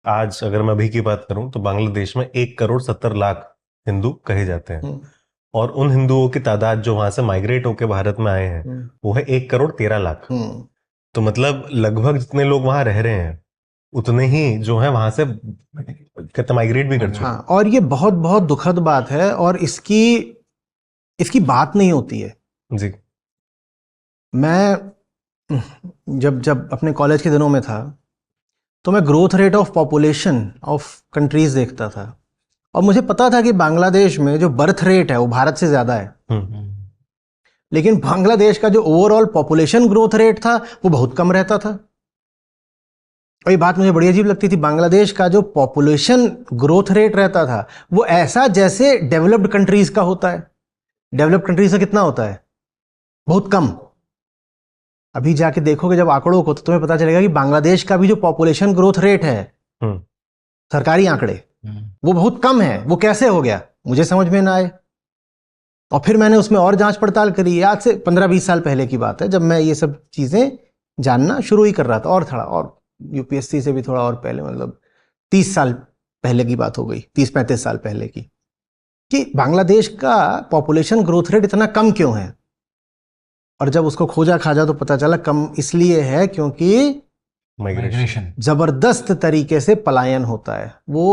आज अगर मैं अभी की बात करूं तो बांग्लादेश में 1,70,00,000 हिंदू कहे जाते हैं। और उन हिंदुओं की तादाद जो वहां से माइग्रेट होकर भारत में आए हैं वो है 1,13,00,000। तो मतलब लगभग जितने लोग वहां रह रहे हैं उतने ही जो है वहां से कितना माइग्रेट भी कर चुके हाँ, और ये बहुत बहुत दुखद बात है और इसकी इसकी बात नहीं होती है। जी। मैं जब जब अपने कॉलेज के दिनों में था तो मैं growth rate of population of countries देखता था और मुझे पता था कि बांग्लादेश में जो बर्थ रेट है वो भारत से ज़्यादा है, लेकिन बांग्लादेश का जो ओवरऑल पॉपुलेशन ग्रोथ रेट था वो बहुत कम रहता था। और ये बात मुझे बड़ी अजीब लगती थी, बांग्लादेश का जो पॉपुलेशन ग्रोथ रेट रहता था वो ऐसा जैसे डेवलप्ड कंट्रीज का होता है। डेवलप्ड कंट्रीज का कितना होता है? बहुत कम। अभी जाके देखोगे जब आंकड़ों को तो तुम्हें पता चलेगा कि बांग्लादेश का भी जो पॉपुलेशन ग्रोथ रेट है, सरकारी आंकड़े, वो बहुत कम है। वो कैसे हो गया मुझे समझ में ना आए। और फिर मैंने उसमें और जांच पड़ताल करी। आज से 15-20 साल पहले की बात है जब मैं ये सब चीजें जानना शुरू ही कर रहा था, और थोड़ा और यूपीएससी से भी थोड़ा और पहले, मतलब 30 साल पहले की बात हो गई, 30-35 साल पहले की, कि बांग्लादेश का पॉपुलेशन ग्रोथ रेट इतना कम क्यों है। और जब उसको खोजा खाजा तो पता चला कम इसलिए है क्योंकि माइग्रेशन जबरदस्त तरीके से पलायन होता है। वो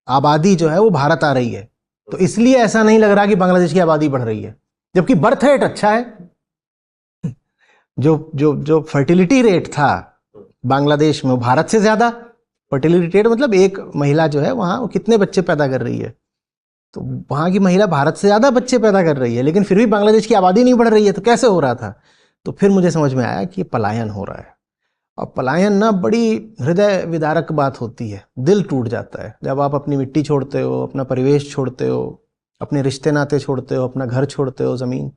आबादी जो है वो भारत आ रही है, तो इसलिए ऐसा नहीं लग रहा कि बांग्लादेश की आबादी बढ़ रही है, जबकि बर्थ रेट अच्छा है। जो जो जो फर्टिलिटी रेट था बांग्लादेश में, भारत से ज्यादा फर्टिलिटी रेट, मतलब एक महिला जो है वहां वो कितने बच्चे पैदा कर रही है, तो वहां की महिला भारत से ज्यादा बच्चे पैदा कर रही है, लेकिन फिर भी बांग्लादेश की आबादी नहीं बढ़ रही है। तो कैसे हो रहा था? तो फिर मुझे समझ में आया कि पलायन हो रहा है। और पलायन ना बड़ी हृदय विदारक बात होती है, दिल टूट जाता है जब आप अपनी मिट्टी छोड़ते हो, अपना परिवेश छोड़ते हो, अपने रिश्ते नाते छोड़ते हो, अपना घर छोड़ते हो, जमीन।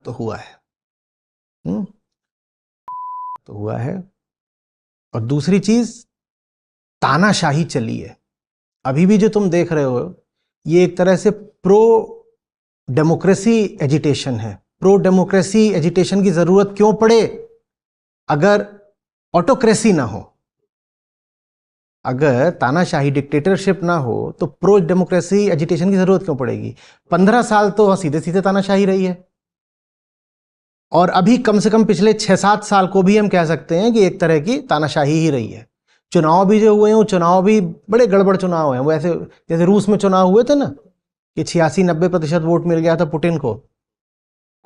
तो हुआ है। तो हुआ है। और दूसरी चीज, तानाशाही चली है। अभी भी जो तुम देख रहे हो ये एक तरह से प्रो डेमोक्रेसी एजिटेशन है। प्रो डेमोक्रेसी एजिटेशन की जरूरत क्यों पड़े? अगर ऑटोक्रेसी ना हो, अगर तानाशाही डिक्टेटरशिप ना हो, तो प्रो डेमोक्रेसी एजिटेशन की जरूरत क्यों पड़ेगी? 15 साल तो सीधे सीधे तानाशाही रही है, और अभी कम से कम पिछले 6-7 साल को भी हम कह सकते हैं कि एक तरह की तानाशाही ही रही है। चुनाव भी जो हुए हैं वो चुनाव भी बड़े गड़बड़ चुनाव हैं। वो ऐसे जैसे रूस में चुनाव हुए थे ना कि 86-90% वोट मिल गया था पुतिन को,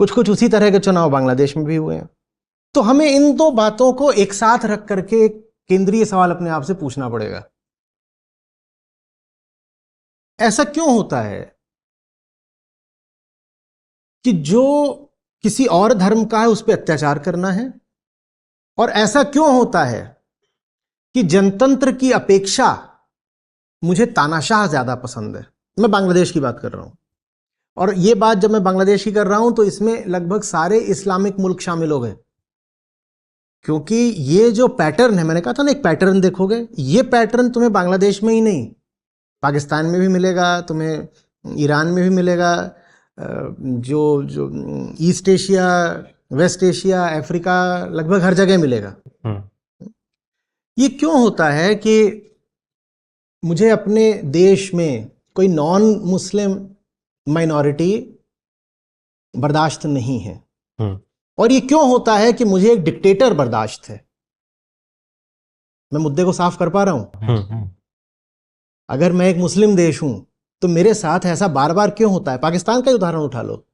कुछ कुछ उसी तरह के चुनाव बांग्लादेश में भी हुए हैं। तो हमें इन दो बातों को एक साथ रख करके एक केंद्रीय सवाल अपने आप से पूछना पड़ेगा, ऐसा क्यों होता है कि जो किसी और धर्म का है उस पर अत्याचार करना है, और ऐसा क्यों होता है कि जनतंत्र की अपेक्षा मुझे तानाशाह ज्यादा पसंद है। मैं बांग्लादेश की बात कर रहा हूं, और ये बात जब मैं बांग्लादेश की कर रहा हूं तो इसमें लगभग सारे इस्लामिक मुल्क शामिल हो गए, क्योंकि ये जो पैटर्न है, मैंने कहा था ना एक पैटर्न देखोगे, ये पैटर्न तुम्हें बांग्लादेश में ही नहीं, पाकिस्तान में भी मिलेगा, तुम्हें ईरान में भी मिलेगा, जो जो East Asia, West Asia, Africa, लगभग हर जगह मिलेगा। ये क्यों होता है कि मुझे अपने देश में कोई नॉन मुस्लिम माइनॉरिटी बर्दाश्त नहीं है, और ये क्यों होता है कि मुझे एक डिक्टेटर बर्दाश्त है? मैं मुद्दे को साफ कर पा रहा हूं? अगर मैं एक मुस्लिम देश हूं तो मेरे साथ ऐसा बार बार क्यों होता है? पाकिस्तान का ही उदाहरण उठा लो।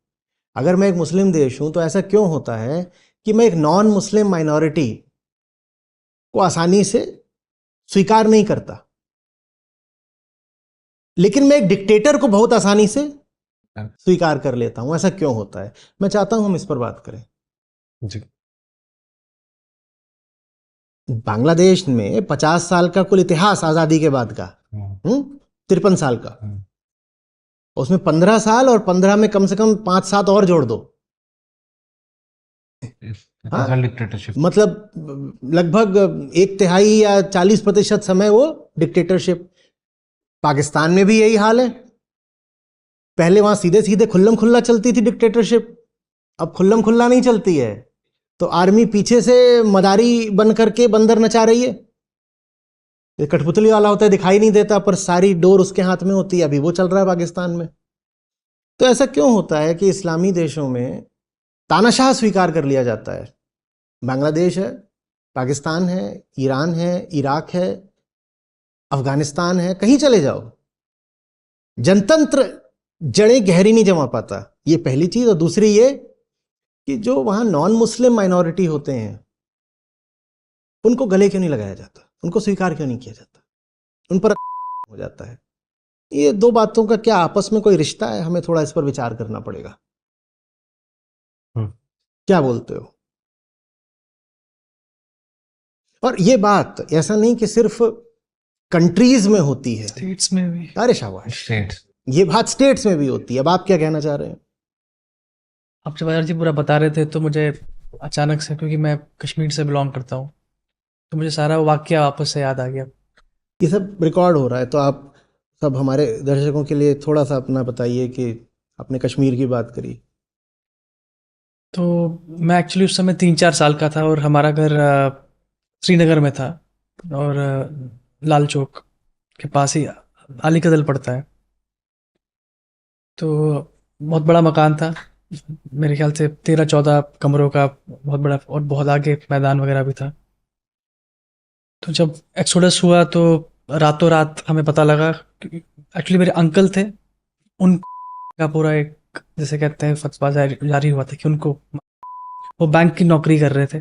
अगर मैं एक मुस्लिम देश हूं तो ऐसा क्यों होता है कि मैं एक नॉन मुस्लिम माइनॉरिटी को आसानी से स्वीकार नहीं करता, लेकिन मैं एक डिक्टेटर को बहुत आसानी से स्वीकार कर लेता हूं? ऐसा क्यों होता है? मैं चाहता हूं हम इस पर बात करें। जी। बांग्लादेश में 50 साल का कुल इतिहास आजादी के बाद का, 53 साल का, उसमें 15 साल और 15 में कम से कम 5-7 और जोड़ दो, डिक्टेटरशिप, मतलब लगभग 1/3 या 40% समय वो डिक्टेटरशिप। पाकिस्तान में भी यही हाल है। पहले वहां सीधे सीधे खुल्लम खुल्ला चलती थी डिक्टेटरशिप, अब खुल्लम खुल्ला नहीं चलती है। तो आर्मी पीछे से मदारी बन करके बंदर नचा रही है। ये कठपुतली वाला होता है, दिखाई नहीं देता, पर सारी डोर उसके हाथ में होती है। अभी वो चल रहा है पाकिस्तान में। तो ऐसा क्यों होता है कि इस्लामी देशों में तानाशाह स्वीकार कर लिया जाता है? बांग्लादेश है, पाकिस्तान है, ईरान है, इराक है, अफगानिस्तान है, कहीं चले जाओ, जनतंत्र जड़ें गहरी नहीं जमा पाता। ये पहली चीज। और दूसरी ये कि जो वहां नॉन मुस्लिम माइनॉरिटी होते हैं उनको गले क्यों नहीं लगाया जाता, उनको स्वीकार क्यों नहीं किया जाता, उन पर हो जाता है। ये दो बातों का क्या आपस में कोई रिश्ता है? हमें थोड़ा इस पर विचार करना पड़ेगा। क्या बोलते हो? और ये बात ऐसा नहीं कि सिर्फ कंट्रीज में होती है, स्टेट्स में भी। अरे शाबाश, स्टेट्स, ये बात स्टेट्स में भी होती है। अब आप क्या कहना चाह रहे हैं? आप जब जी पूरा बता रहे थे तो मुझे अचानक से, क्योंकि मैं कश्मीर से बिलोंग करता हूँ, तो मुझे सारा वाकया वापस से याद आ गया। ये सब रिकॉर्ड हो रहा है, तो आप सब हमारे दर्शकों के लिए थोड़ा सा अपना बताइए कि आपने कश्मीर की बात करी। तो मैं एक्चुअली उस समय 3-4 साल का था और हमारा घर श्रीनगर में था और लाल चौक के पास ही अली कदल पड़ता है। तो बहुत बड़ा मकान था, मेरे ख्याल से 13-14 कमरों का, बहुत बड़ा, और बहुत आगे मैदान वगैरह भी था। तो जब एक्सोडस हुआ तो रातों रात हमें पता लगा, एक्चुअली मेरे अंकल थे, उनका पूरा एक, जैसे कहते हैं, फतवा जारी हुआ था कि उनको, वो बैंक की नौकरी कर रहे थे।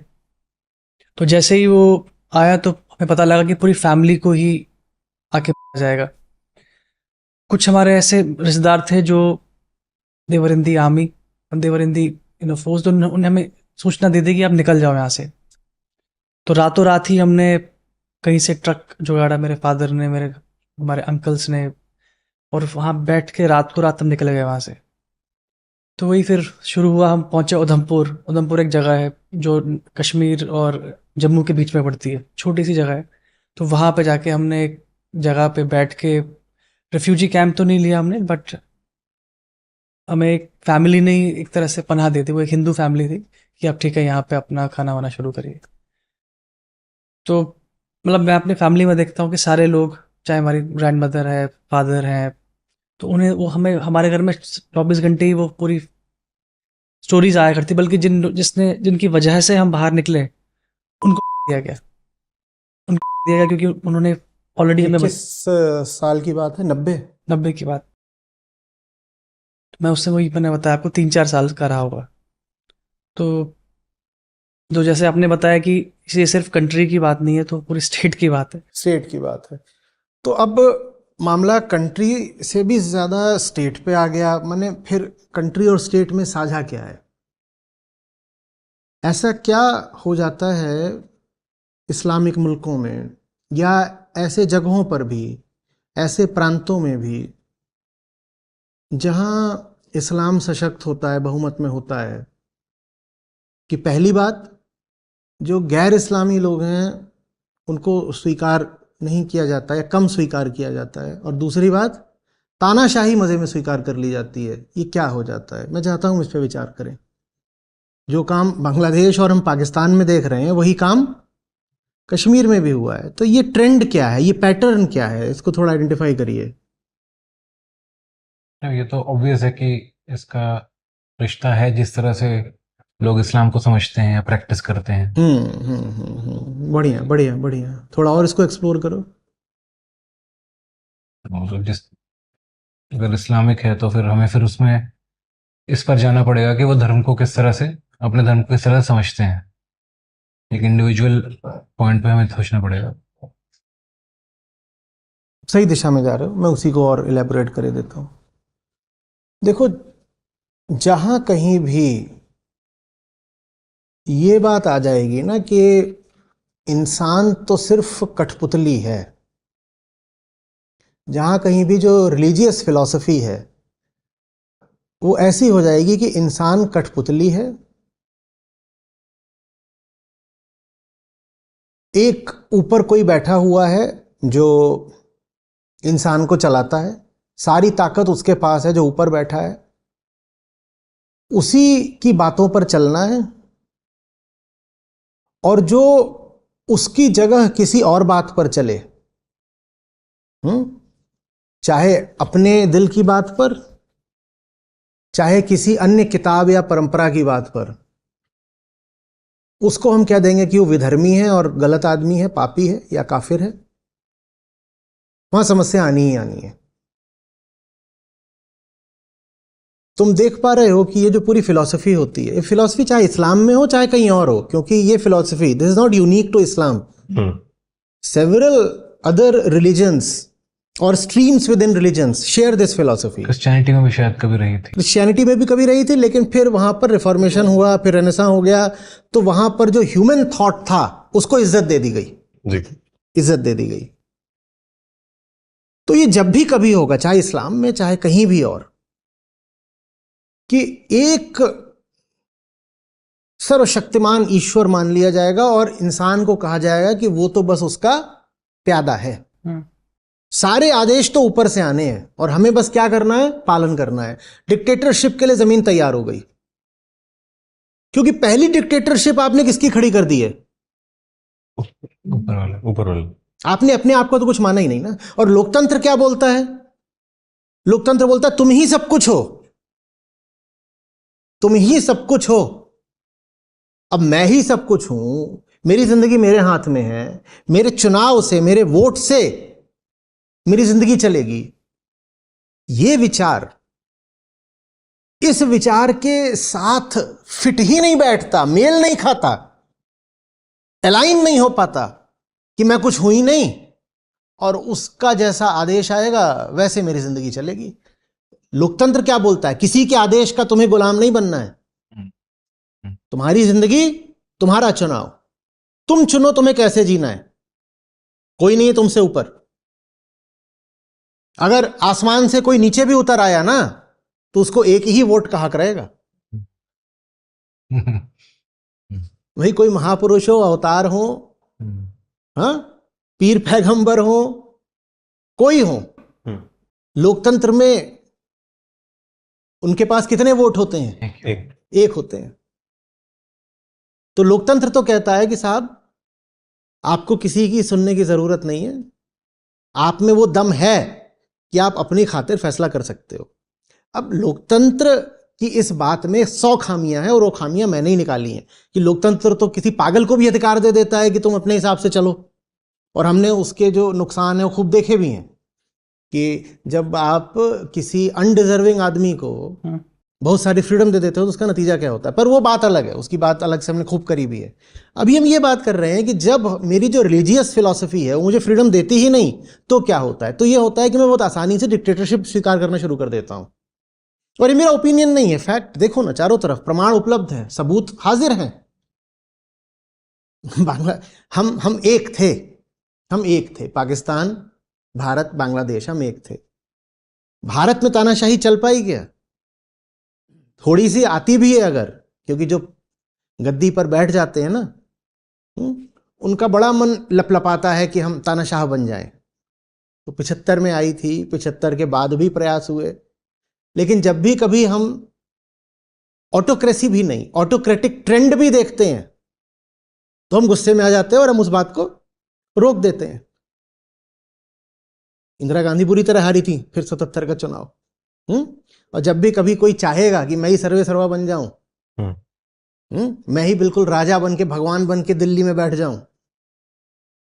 तो जैसे ही वो आया तो हमें पता लगा कि पूरी फैमिली को ही आके जाएगा। कुछ हमारे ऐसे रिश्तेदार थे जो देवर इन दी army, they were in the force, तो उन्हें हमें सूचना दे दी कि आप निकल जाओ यहाँ से। तो रातों रात ही हमने कहीं से ट्रक जुगाड़ा, मेरे फादर ने, हमारे अंकल्स ने, और वहाँ बैठ के रात को रात हम निकल गए वहाँ से। तो वही फिर शुरू हुआ। हम पहुँचे उधमपुर। उधमपुर एक जगह है जो कश्मीर और जम्मू के बीच में पड़ती है, छोटी सी जगह है। तो वहाँ पे जाके हमने एक जगह पे बैठ के, रेफ्यूजी कैंप तो नहीं लिया हमने, बट हमें एक फैमिली ने ही एक तरह से पनाह दी थी। वो एक हिंदू फैमिली थी कि आप ठीक है यहाँ पे अपना खाना वाना शुरू करिए। तो मतलब मैं अपनी फैमिली में देखता हूँ कि सारे लोग, चाहे हमारी ग्रैंड मदर है, फादर हैं, तो उन्हें, वो हमें, हमारे घर में 24 घंटे ही वो पूरी स्टोरीज आया करती। बल्कि जिनकी वजह से हम बाहर निकले उनको दिया गया, क्योंकि उन्होंने ऑलरेडी हमें। किस साल की बात है? 90 की बात। तो मैं उससे, वही मैंने बताया आपको, 3-4 साल का रहा होगा। तो जैसे आपने बताया कि ये सिर्फ कंट्री की बात नहीं है, तो पूरी स्टेट की बात है। स्टेट की बात है। तो अब मामला कंट्री से भी ज़्यादा स्टेट पे आ गया। माने फिर कंट्री और स्टेट में साझा क्या है? ऐसा क्या हो जाता है इस्लामिक मुल्कों में, या ऐसे जगहों पर भी, ऐसे प्रांतों में भी जहां इस्लाम सशक्त होता है, बहुमत में होता है, कि पहली बात, जो गैर इस्लामी लोग हैं उनको स्वीकार नहीं किया जाता है, कम स्वीकार किया जाता है, और दूसरी बात, तानाशाही मज़े में स्वीकार कर ली जाती है। ये क्या हो जाता है? मैं चाहता हूँ इस पर विचार करें। जो काम बांग्लादेश और हम पाकिस्तान में देख रहे हैं वही काम कश्मीर में भी हुआ है। तो ये ट्रेंड क्या है, ये पैटर्न क्या है, इसको थोड़ा आइडेंटिफाई करिए। ये तो ऑब्वियस है कि इसका रिश्ता है जिस तरह से लोग इस्लाम को समझते हैं या प्रैक्टिस करते हैं। बढ़िया बढ़िया बढ़िया, थोड़ा और इसको एक्सप्लोर करो। तो अगर इस्लामिक है तो फिर हमें फिर उसमें इस पर जाना पड़ेगा कि वो धर्म को किस तरह से, अपने धर्म को किस तरह से समझते हैं। एक इंडिविजुअल पॉइंट पे हमें सोचना पड़ेगा। सही दिशा में जा रहे हो, मैं उसी को और इलेबोरेट कर देता हूँ। देखो, जहां कहीं भी ये बात आ जाएगी ना कि इंसान तो सिर्फ कठपुतली है, जहां कहीं भी जो रिलीजियस फिलॉसफी है वो ऐसी हो जाएगी कि इंसान कठपुतली है, एक ऊपर कोई बैठा हुआ है जो इंसान को चलाता है, सारी ताकत उसके पास है जो ऊपर बैठा है, उसी की बातों पर चलना है, और जो उसकी जगह किसी और बात पर चले, चाहे अपने दिल की बात पर, चाहे किसी अन्य किताब या परंपरा की बात पर, उसको हम क्या देंगे कि वो विधर्मी है और गलत आदमी है, पापी है या काफिर है। वहां समस्या आनी ही आनी है। तुम देख पा रहे हो कि ये जो पूरी फिलॉसफी होती है, ये फिलॉसफी चाहे इस्लाम में हो चाहे कहीं और हो, क्योंकि ये philosophy, this is not unique to Islam, several other religions और streams within religions share this philosophy. Christianity में भी शायद कभी रही थी, क्रिश्चियनिटी में भी कभी रही थी, लेकिन फिर वहां पर रिफॉर्मेशन हुआ, फिर रेनेसां हो गया, तो वहां पर जो ह्यूमन थॉट था उसको इज्जत दे दी गई जी। इज्जत दे दी गई। तो ये जब भी कभी होगा, चाहे इस्लाम में चाहे कहीं भी और, कि एक सर्वशक्तिमान ईश्वर मान लिया जाएगा और इंसान को कहा जाएगा कि वो तो बस उसका प्यादा है, सारे आदेश तो ऊपर से आने हैं और हमें बस क्या करना है, पालन करना है। डिक्टेटरशिप के लिए जमीन तैयार हो गई, क्योंकि पहली डिक्टेटरशिप आपने किसकी खड़ी कर दी है? ऊपर वाले। आपने अपने आप को तो कुछ माना ही नहीं ना। और लोकतंत्र क्या बोलता है? लोकतंत्र बोलता है तुम ही सब कुछ हो, तुम ही सब कुछ हो। अब मैं ही सब कुछ हूं, मेरी जिंदगी मेरे हाथ में है, मेरे चुनाव से, मेरे वोट से मेरी जिंदगी चलेगी। ये विचार इस विचार के साथ फिट ही नहीं बैठता, मेल नहीं खाता, अलाइन नहीं हो पाता कि मैं कुछ हूं ही नहीं और उसका जैसा आदेश आएगा वैसे मेरी जिंदगी चलेगी। लोकतंत्र क्या बोलता है? किसी के आदेश का तुम्हें गुलाम नहीं बनना है, तुम्हारी जिंदगी तुम्हारा चुनाव, तुम चुनो तुम्हें कैसे जीना है, कोई नहीं है तुमसे ऊपर। अगर आसमान से कोई नीचे भी उतर आया ना तो उसको एक ही वोट का हक रहेगा। वही कोई महापुरुष हो, अवतार हो, हाँ, पीर पैगंबर हो, कोई हो, लोकतंत्र में उनके पास कितने वोट होते हैं? एक होते हैं। तो लोकतंत्र तो कहता है कि साहब आपको किसी की सुनने की जरूरत नहीं है, आप में वो दम है कि आप अपनी खातिर फैसला कर सकते हो। अब लोकतंत्र की इस बात में 100 खामियां हैं और वो खामियां मैंने ही निकाली हैं कि लोकतंत्र तो किसी पागल को भी अधिकार दे देता है कि तुम अपने हिसाब से चलो, और हमने उसके जो नुकसान है वो खूब देखे भी हैं कि जब आप किसी अनडिजर्विंग आदमी को बहुत सारी फ्रीडम दे देते हो तो उसका नतीजा क्या होता है। पर वो बात अलग है, उसकी बात अलग से हमने खूब करी भी है। अभी हम ये बात कर रहे हैं कि जब मेरी जो रिलीजियस फिलॉसफी है वो मुझे फ्रीडम देती ही नहीं तो क्या होता है? तो ये होता है कि मैं बहुत आसानी से डिक्टेटरशिप स्वीकार करना शुरू कर देता हूं। और ये मेरा ओपिनियन नहीं है, फैक्ट देखो ना, चारों तरफ प्रमाण उपलब्ध है, सबूत हाजिर हैं। हम एक थे, पाकिस्तान, भारत, बांग्लादेश, हम एक थे। भारत में तानाशाही चल पाई क्या? थोड़ी सी आती भी है अगर, क्योंकि जो गद्दी पर बैठ जाते हैं ना, उनका बड़ा मन लपलपाता है कि हम तानाशाह बन जाएं। तो 75 में आई थी, 75 के बाद भी प्रयास हुए, लेकिन जब भी कभी हम ऑटोक्रेसी भी नहीं, ऑटोक्रेटिक ट्रेंड भी देखते हैं तो हम गुस्से में आ जाते हैं और हम उस बात को रोक देते हैं। इंदिरा गांधी बुरी तरह हारी थी फिर 77 का चुनाव, और जब भी कभी कोई चाहेगा कि मैं ही सर्वे सर्वा बन जाऊं, मैं ही बिल्कुल राजा बन के, भगवान बन के दिल्ली में बैठ जाऊं,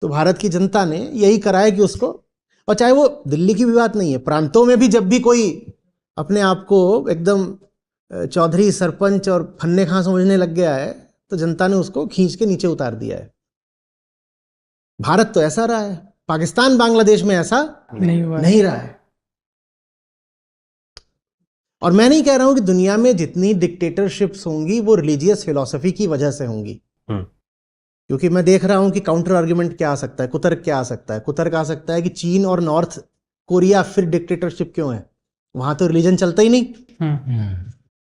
तो भारत की जनता ने यही करा है कि उसको, और चाहे वो दिल्ली की भी बात नहीं है, प्रांतों में भी जब भी कोई अपने आप को एकदम चौधरी, सरपंच और फन्ने खां समझने लग गया है तो जनता ने उसको खींच के नीचे उतार दिया है। भारत तो ऐसा रहा है, पाकिस्तान, बांग्लादेश में ऐसा नहीं रहा है। और मैं नहीं कह रहा हूं कि दुनिया में जितनी डिक्टेटरशिप्स होंगी वो रिलीजियस फिलॉसफी की वजह से होंगी, क्योंकि मैं देख रहा हूं कि काउंटर आर्ग्यूमेंट क्या आ सकता है, कुतर्क क्या आ सकता है। कुतर्क आ सकता है कि चीन और नॉर्थ कोरिया फिर डिक्टेटरशिप क्यों है, वहां तो रिलीजन चलता ही नहीं।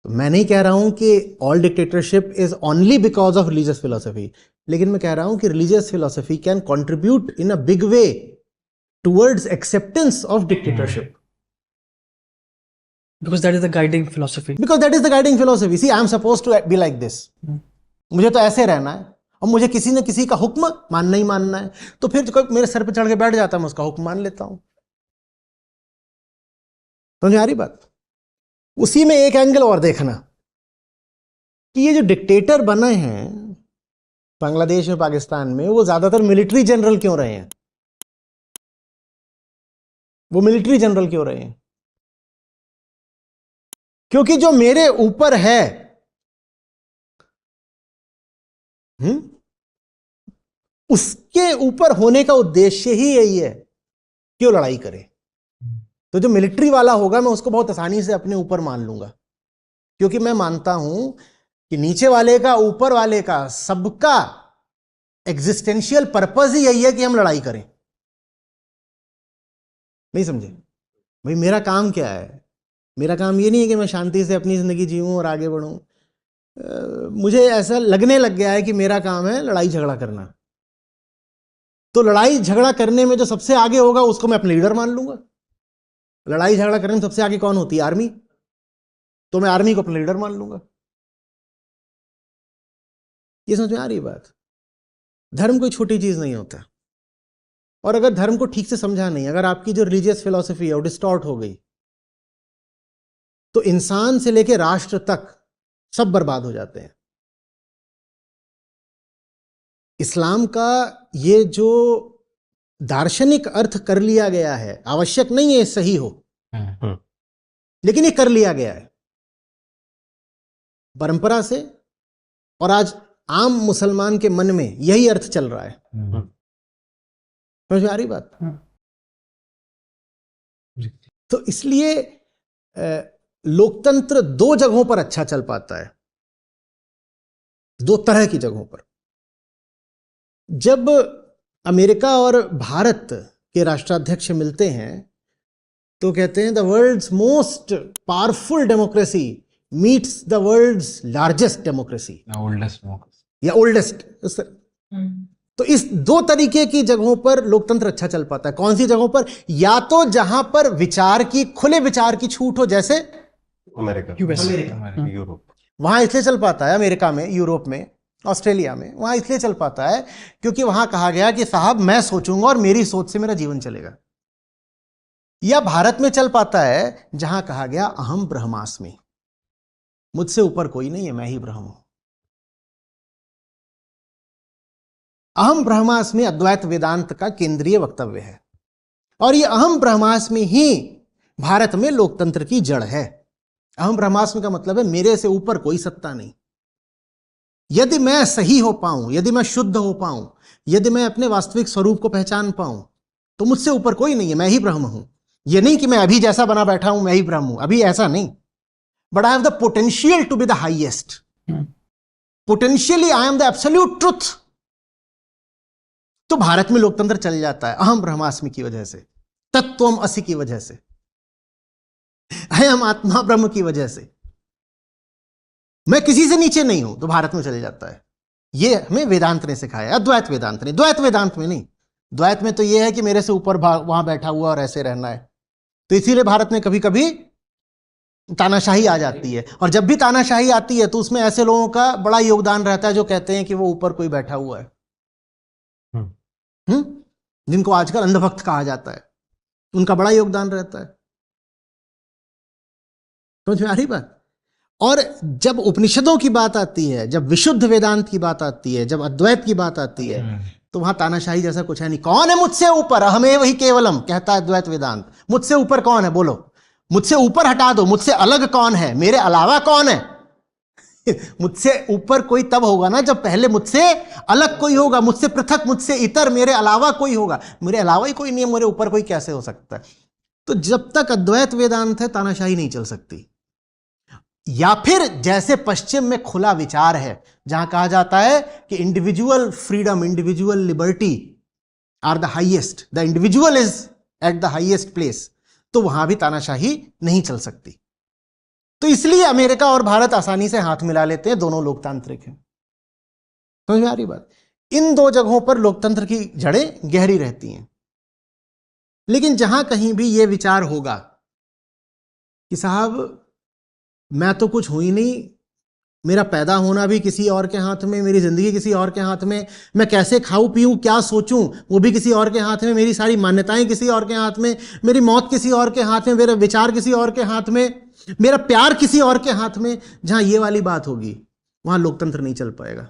तो मैं नहीं कह रहा हूं कि all dictatorship is only because of religious philosophy, लेकिन मैं कह रहा हूं कि religious philosophy can contribute in a big way towards acceptance of dictatorship, because that is the guiding philosophy. See, I am supposed to be like this. मुझे तो ऐसे रहना है, और मुझे किसी न किसी का हुक्म मानना ही मानना है, तो फिर जो कोई मेरे सर पे चढ़ के बैठ जाता है मैं उसका हुक्म मान लेता हूं। समझ आ रही बात? उसी में एक एंगल और देखना कि ये जो डिक्टेटर बने हैं बांग्लादेश और पाकिस्तान में, वो ज्यादातर मिलिट्री जनरल क्यों रहे हैं? वो मिलिट्री जनरल क्यों रहे हैं? क्योंकि जो मेरे ऊपर है उसके ऊपर होने का उद्देश्य ही यही है कि वो लड़ाई करे। तो जो मिलिट्री वाला होगा मैं उसको बहुत आसानी से अपने ऊपर मान लूंगा, क्योंकि मैं मानता हूं कि नीचे वाले का, ऊपर वाले का, सबका एग्जिस्टेंशियल पर्पस ही यही है कि हम लड़ाई करें। नहीं समझे भाई? मेरा काम क्या है? मेरा काम ये नहीं है कि मैं शांति से अपनी जिंदगी जीऊं और आगे बढ़ूं। मुझे ऐसा लगने लग गया है कि मेरा काम है लड़ाई झगड़ा करना। तो लड़ाई झगड़ा करने में जो सबसे आगे होगा उसको मैं अपना लीडर मान लूंगा। लड़ाई झगड़ा करने में सबसे आगे कौन होती है? आर्मी। तो मैं आर्मी को अपना लीडर मान लूंगा। ये समझ में आ रही है बात? धर्म कोई छोटी चीज नहीं होता। और अगर धर्म को ठीक से समझा नहीं, अगर आपकी जो रिलीजियस फिलॉसफी है वो डिस्टॉर्ट हो गई, तो इंसान से लेकर राष्ट्र तक सब बर्बाद हो जाते हैं। इस्लाम का ये जो दार्शनिक अर्थ कर लिया गया है, आवश्यक नहीं है सही हो, लेकिन ये कर लिया गया है परंपरा से, और आज आम मुसलमान के मन में यही अर्थ चल रहा है। समझ में आ रही बात? तो इसलिए लोकतंत्र दो जगहों पर अच्छा चल पाता है, दो तरह की जगहों पर। जब अमेरिका और भारत के राष्ट्राध्यक्ष मिलते हैं तो कहते हैं the world's most powerful democracy meets the world's largest democracy या ओल्डेस्ट। तो इस दो तरीके की जगहों पर लोकतंत्र अच्छा चल पाता है। कौन सी जगहों पर? या तो जहां पर विचार की, खुले विचार की छूट हो, जैसे अमेरिका, यूरोप। वहां इसलिए चल पाता है, अमेरिका में, यूरोप में, ऑस्ट्रेलिया में, वहां इसलिए चल पाता है क्योंकि वहां कहा गया कि साहब मैं सोचूंगा और मेरी सोच से मेरा जीवन चलेगा। या भारत में चल पाता है जहां कहा गया अहम ब्रह्मास्मि, मुझसे ऊपर कोई नहीं है, मैं ही ब्रह्म हूं। अहम ब्रह्मास्मि अद्वैत वेदांत का केंद्रीय वक्तव्य है, और यह अहम ब्रह्मास्मि ही भारत में लोकतंत्र की जड़ है। अहम ब्रह्मास्मि का मतलब है मेरे से ऊपर कोई सत्ता नहीं। यदि मैं सही हो पाऊं, यदि मैं शुद्ध हो पाऊं, यदि मैं अपने वास्तविक स्वरूप को पहचान पाऊं, तो मुझसे ऊपर कोई नहीं है, मैं ही ब्रह्म हूं। यह नहीं कि मैं अभी जैसा बना बैठा हूं मैं ही ब्रह्म हूं, अभी ऐसा नहीं, but I have the potential to be the highest. Potentially I am the absolute truth. तो भारत में लोकतंत्र चल जाता है अहम ब्रह्मास्मि की वजह से, तत्त्वम असि की वजह से, अहम आत्मा ब्रह्म की वजह से, मैं किसी से नीचे नहीं हूं, तो भारत में चले जाता है। यह हमें वेदांत ने सिखाया, अद्वैत वेदांत ने। द्वैत वेदांत में नहीं। द्वैत में तो यह है कि मेरे से ऊपर वहां बैठा हुआ और ऐसे रहना है। तो इसीलिए भारत में कभी कभी तानाशाही आ जाती है, और जब भी तानाशाही आती है तो उसमें ऐसे लोगों का बड़ा योगदान रहता है जो कहते हैं कि वो ऊपर कोई बैठा हुआ है, जिनको आजकल अंधभक्त कहा जाता है, उनका बड़ा योगदान रहता है। समझ में आ रही बात? और जब उपनिषदों की बात आती है, जब विशुद्ध वेदांत की बात आती है, जब अद्वैत की बात आती है, तो वहां तानाशाही जैसा कुछ है नहीं। कौन है मुझसे ऊपर? अहमेव हि केवलम, कहता है अद्वैत वेदांत। मुझसे ऊपर कौन है? बोलो, मुझसे ऊपर हटा दो, मुझसे अलग कौन है? मेरे अलावा कौन है? मुझसे ऊपर कोई तब होगा ना जब पहले मुझसे अलग कोई होगा, मुझसे पृथक, मुझसे इतर, मेरे अलावा कोई होगा। मेरे अलावा ही कोई नहीं है, मेरे ऊपर कोई कैसे हो सकता है? तो जब तक अद्वैत वेदांत है तानाशाही नहीं चल सकती। या फिर जैसे पश्चिम में खुला विचार है, जहां कहा जाता है कि individual freedom, individual liberty are the highest, the individual is at the highest place, तो वहां भी तानाशाही नहीं चल सकती। तो इसलिए अमेरिका और भारत आसानी से हाथ मिला लेते हैं, दोनों लोकतांत्रिक हैं। समझ में आ रही बात? इन दो जगहों पर लोकतंत्र की जड़ें गहरी रहती हैं। लेकिन जहां कहीं भी यह विचार होगा कि साहब मैं तो कुछ हूं ही नहीं, मेरा पैदा होना भी किसी और के हाथ में, मेरी जिंदगी किसी और के हाथ में, मैं कैसे खाऊं पीऊं क्या सोचूं वो भी किसी और के हाथ में, मेरी सारी मान्यताएं किसी और के हाथ में, मेरी मौत किसी और के हाथ में, मेरे विचार किसी और के हाथ में, मेरा प्यार किसी और के हाथ में। जहां ये वाली बात होगी वहां लोकतंत्र नहीं चल पाएगा।